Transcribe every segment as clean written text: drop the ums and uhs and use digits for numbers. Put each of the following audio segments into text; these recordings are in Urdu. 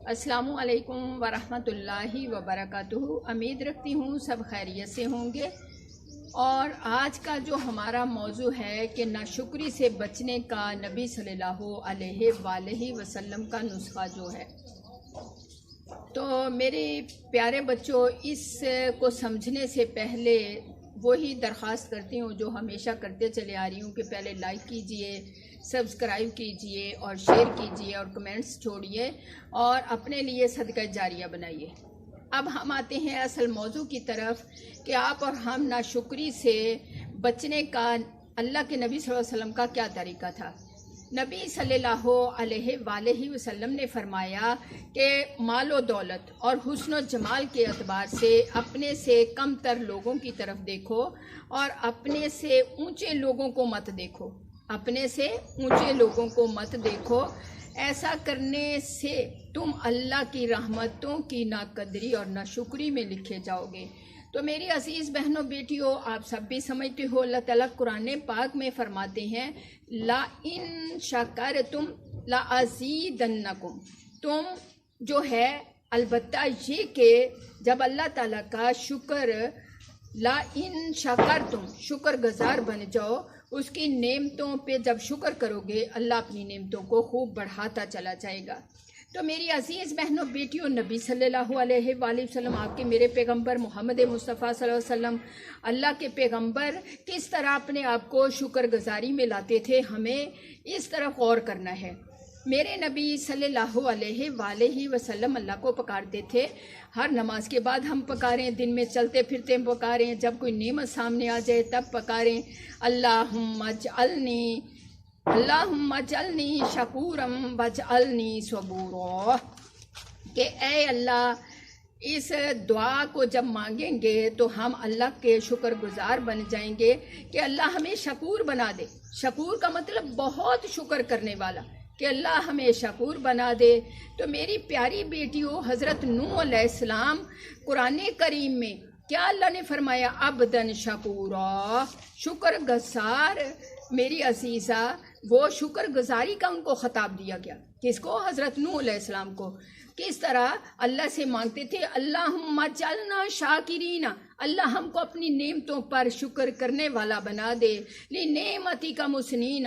السلام علیکم ورحمۃ اللہ وبرکاتہ۔ امید رکھتی ہوں سب خیریت سے ہوں گے۔ اور آج کا جو ہمارا موضوع ہے کہ ناشکری سے بچنے کا نبی صلی اللہ علیہ وآلہ وسلم کا نسخہ جو ہے، تو میرے پیارے بچوں، اس کو سمجھنے سے پہلے وہی درخواست کرتی ہوں جو ہمیشہ کرتے چلے آ رہی ہوں کہ پہلے لائک کیجئے، سبسکرائب کیجئے اور شیئر کیجئے اور کمنٹس چھوڑیے اور اپنے لیے صدقہ جاریہ بنائیے۔ اب ہم آتے ہیں اصل موضوع کی طرف کہ آپ اور ہم ناشکری سے بچنے کا اللہ کے نبی صلی اللہ علیہ وسلم کا کیا طریقہ تھا۔ نبی صلی اللہ علیہ وآلہ وسلم نے فرمایا کہ مال و دولت اور حسن و جمال کے اعتبار سے اپنے سے کم تر لوگوں کی طرف دیکھو اور اپنے سے اونچے لوگوں کو مت دیکھو، اپنے سے اونچے لوگوں کو مت دیکھو۔ ایسا کرنے سے تم اللہ کی رحمتوں کی ناقدری اور ناشکری میں لکھے جاؤ گے۔ تو میری عزیز بہنوں بیٹیوں، آپ سب بھی سمجھتے ہو اللہ تعالیٰ قرآن پاک میں فرماتے ہیں لا ان شکرتم لا ازیدنکم، تم جو ہے البتہ یہ کہ جب اللہ تعالیٰ کا شکر، لا ان شکرتم، شکر گزار بن جاؤ، اس کی نعمتوں پہ جب شکر کرو گے اللہ اپنی نعمتوں کو خوب بڑھاتا چلا جائے گا۔ تو میری عزیز بہنوں بیٹیوں، نبی صلی اللہ علیہ وآلہ وسلم، آپ کے میرے پیغمبر محمد مصطفیٰ صلی اللہ علیہ وسلم، اللہ کے پیغمبر کس طرح اپنے آپ کو شکر گزاری میں لاتے تھے، ہمیں اس طرف غور کرنا ہے۔ میرے نبی صلی اللہ علیہ وآلہ وسلم اللہ کو پکارتے تھے، ہر نماز کے بعد ہم پکاریں، دن میں چلتے پھرتے پکاریں، جب کوئی نعمت سامنے آ جائے تب پکاریں، اللہم اجعلنی شکورم واجعلنی صبورا، کہ اے اللہ اس دعا کو جب مانگیں گے تو ہم اللہ کے شکر گزار بن جائیں گے کہ اللہ ہمیں شکور بنا دے۔ شکور کا مطلب بہت شکر کرنے والا، کہ اللہ ہمیں شکور بنا دے۔ تو میری پیاری بیٹیوں، حضرت نوح علیہ السلام قرآن کریم میں کیا اللہ نے فرمایا؟ عبدن شکورا، شکر گزار۔ میری عزیزہ، وہ شکر گزاری کا ان کو خطاب دیا گیا، کس کو؟ حضرت نوح علیہ السلام کو۔ کس طرح اللہ سے مانگتے تھے اللہم اجعلنا شاکرین، اللہ ہم کو اپنی نعمتوں پر شکر کرنے والا بنا دے، لنعمتی کا مسنین،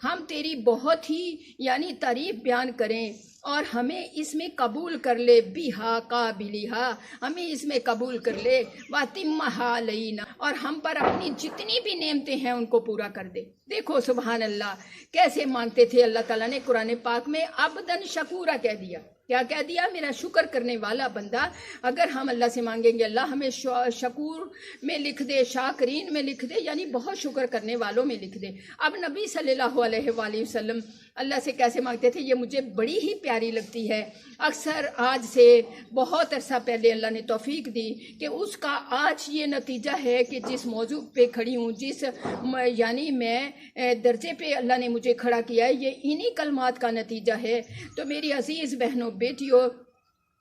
ہم تیری بہت ہی یعنی تعریف بیان کریں اور ہمیں اس میں قبول کر لے، بیہا قابلیہا، ہمیں اس میں قبول کر لے، واتمہا علینا، اور ہم پر اپنی جتنی بھی نعمتیں ہیں ان کو پورا کر دے۔ دیکھو سبحان اللہ کیسے مانگتے تھے۔ اللہ تعالیٰ نے قرآن پاک میں عبدن شکورا کہہ دیا۔ کیا کہہ دیا؟ میرا شکر کرنے والا بندہ۔ اگر ہم اللہ سے مانگیں گے اللہ ہمیں شکور میں لکھ دے، شاکرین میں لکھ دے، یعنی بہت شکر کرنے والوں میں لکھ دے۔ اب نبی صلی اللہ علیہ وآلہ وسلم اللہ سے کیسے مانگتے تھے، یہ مجھے بڑی ہی پیاری لگتی ہے۔ اکثر آج سے بہت عرصہ پہلے اللہ نے توفیق دی کہ اس کا آج یہ نتیجہ ہے کہ جس موضوع پہ کھڑی ہوں، جس یعنی میں درجے پہ اللہ نے مجھے کھڑا کیا ہے، یہ انہی کلمات کا نتیجہ ہے۔ تو میری عزیز بہنوں بیٹیوں،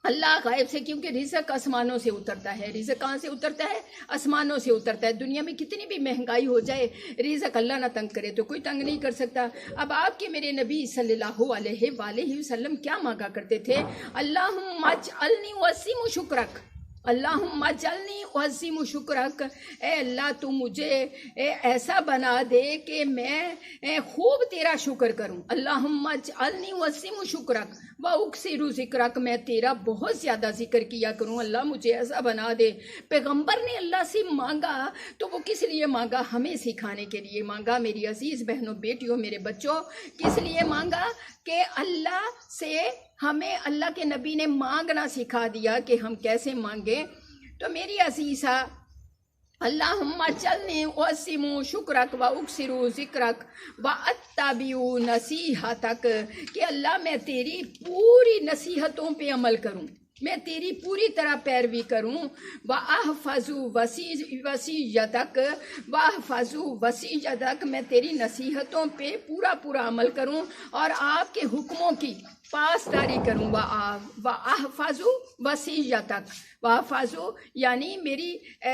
اللہ غائب سے، کیونکہ رزق آسمانوں سے اترتا ہے۔ رزق کہاں سے اترتا ہے؟ آسمانوں سے اترتا ہے۔ دنیا میں کتنی بھی مہنگائی ہو جائے، رزق اللہ نہ تنگ کرے تو کوئی تنگ نہیں کر سکتا۔ اب آپ کے میرے نبی صلی اللہ علیہ وآلہ وسلم کیا مانگا کرتے تھے؟ اللہم اجعلنی وسیم شکرک، اللہم اجعلنی وسیم شکرک، اے اللہ تو مجھے ایسا بنا دے کہ میں خوب تیرا شکر کروں۔ اللہم اجعلنی وسیم شکرک واکثر ذکرک، میں تیرا بہت زیادہ ذکر کیا کروں، اللہ مجھے ایسا بنا دے۔ پیغمبر نے اللہ سے مانگا تو وہ کس لیے مانگا؟ ہمیں سکھانے کے لیے مانگا۔ میری عزیز بہنوں بیٹیوں، میرے بچوں، کس لیے مانگا؟ کہ اللہ سے ہمیں اللہ کے نبی نے مانگنا سکھا دیا کہ ہم کیسے مانگیں۔ تو میری عزیزہ، اللہم اجعلنی وسیم شکرک واکثر ذکرک واتبع نصیحتک، کہ اللہ میں تیری پوری نصیحتوں پہ عمل کروں، میں تیری پوری طرح پیروی کروں، واحفظ وصیتک، واحفظ وصیتک، میں تیری نصیحتوں پہ پورا عمل کروں اور آپ کے حکموں کی پاسداری کروں، وَأَحْفَظُ وَصِيَّتَكَ، وَأَحْفَظُ یعنی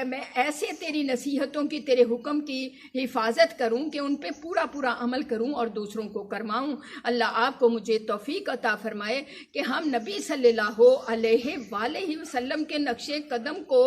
میں ایسے تیری نصیحتوں کی، تیرے حکم کی حفاظت کروں کہ ان پہ پورا پورا عمل کروں اور دوسروں کو کرواؤں۔ اللہ آپ کو مجھے توفیق عطا فرمائے کہ ہم نبی صلی اللہ علیہ وآلہ وسلم کے نقش قدم کو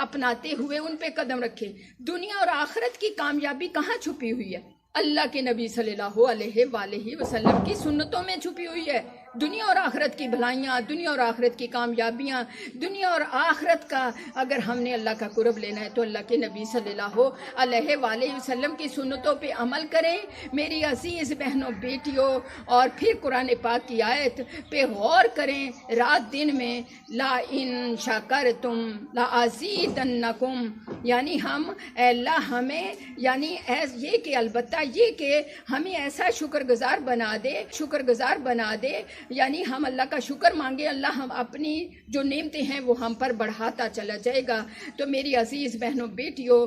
اپناتے ہوئے ان پہ قدم رکھیں۔ دنیا اور آخرت کی کامیابی کہاں چھپی ہوئی ہے؟ اللہ کے نبی صلی اللہ علیہ وآلہ وسلم کی سنتوں میں چھپی ہوئی ہے۔ دنیا اور آخرت کی بھلائیاں، دنیا اور آخرت کی کامیابیاں، دنیا اور آخرت کا اگر ہم نے اللہ کا قرب لینا ہے تو اللہ کے نبی صلی اللہ علیہ وآلہ وسلم کی سنتوں پہ عمل کریں میری عزیز بہنوں بیٹیوں، اور پھر قرآن پاک کی آیت پہ غور کریں رات دن میں، لا ان شکرتم لازیدنکم، یعنی ہم اے اللہ ہمیں یعنی یہ کہ البتہ یہ کہ ہمیں ایسا شکر گزار بنا دے یعنی ہم اللہ کا شکر مانگے، اللہ ہم اپنی جو نعمتیں ہیں وہ ہم پر بڑھاتا چلا جائے گا۔ تو میری عزیز بہنوں بیٹیوں،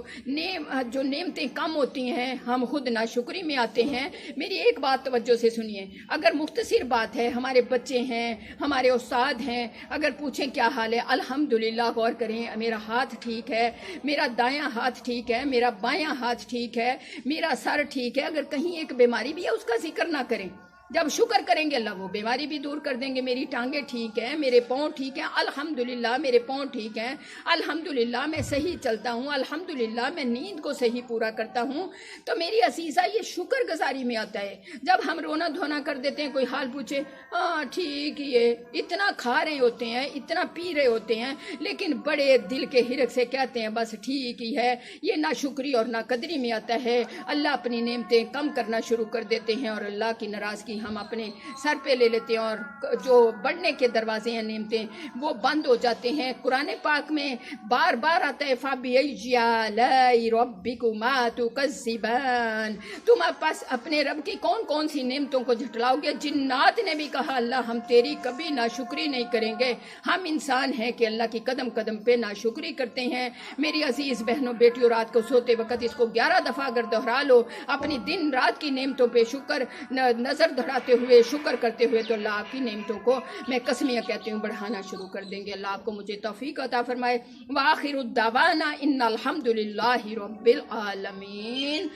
جو نعمتیں کم ہوتی ہیں ہم خود ناشکری میں آتے ہیں۔ میری ایک بات توجہ سے سنیے، اگر مختصر بات ہے، ہمارے بچے ہیں، ہمارے استاد ہیں، اگر پوچھیں کیا حال ہے، الحمدللہ غور کریں، میرا ہاتھ ٹھیک ہے، میرا دایاں ہاتھ ٹھیک ہے، میرا بایاں ہاتھ ٹھیک ہے، میرا سر ٹھیک ہے، اگر کہیں ایک بیماری بھی ہے اس کا ذکر نہ کریں۔ جب شکر کریں گے اللہ وہ بیماری بھی دور کر دیں گے۔ میری ٹانگیں ٹھیک ہیں، میرے پاؤں ٹھیک ہیں، الحمدللہ میرے پاؤں ٹھیک ہیں، الحمدللہ میں صحیح چلتا ہوں، الحمدللہ میں نیند کو صحیح پورا کرتا ہوں۔ تو میری عزیزہ یہ شکر گزاری میں آتا ہے۔ جب ہم رونا دھونا کر دیتے ہیں، کوئی حال پوچھے، ہاں ٹھیک ہی ہے، اتنا کھا رہے ہوتے ہیں، اتنا پی رہے ہوتے ہیں، لیکن بڑے دل کے حرق سے کہتے ہیں بس ٹھیک ہی ہے، یہ ناشکری اور ناقدری میں آتا ہے۔ اللہ اپنی نعمتیں کم کرنا شروع کر دیتے ہیں اور اللہ کی ناراضگی ہم اپنے سر پہ لے لیتے ہیں، اور جو بڑھنے کے دروازے ہیں نعمتیں وہ بند ہو جاتے ہیں۔ قرآن پاک میں بار بار آتا ہے فَبِأَيِّ آلَاءِ رَبِّكُمَا تُكَذِّبَانِ، تم اپنے رب کی کون کون سی نعمتوں کو جھٹلاؤ گے۔ جنات نے بھی کہا اللہ ہم تیری کبھی ناشکری نہیں کریں گے۔ ہم انسان ہیں کہ اللہ کی قدم قدم پہ ناشکری کرتے ہیں۔ میری عزیز بہنوں بیٹیوں، رات کو سوتے وقت اس کو 11 دفعہ اگر دہرا لو، اپنی دن رات کی نعمتوں پہ شکر نظر دہراتے ہوئے، شکر کرتے ہوئے، تو اللہ آپ کی نعمتوں کو میں قسمیاں کہتی ہوں بڑھانا شروع کر دیں گے۔ اللہ آپ کو مجھے توفیق عطا فرمائے۔ وآخر الدعوانا ان الحمدللہ رب العالمین۔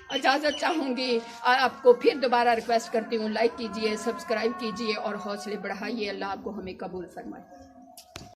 اجازت چاہوں گی، آپ کو پھر دوبارہ ریکویسٹ کرتی ہوں، لائک کیجئے، سبسکرائب کیجئے اور حوصلے بڑھائیے۔ اللہ آپ کو ہمیں قبول فرمائے۔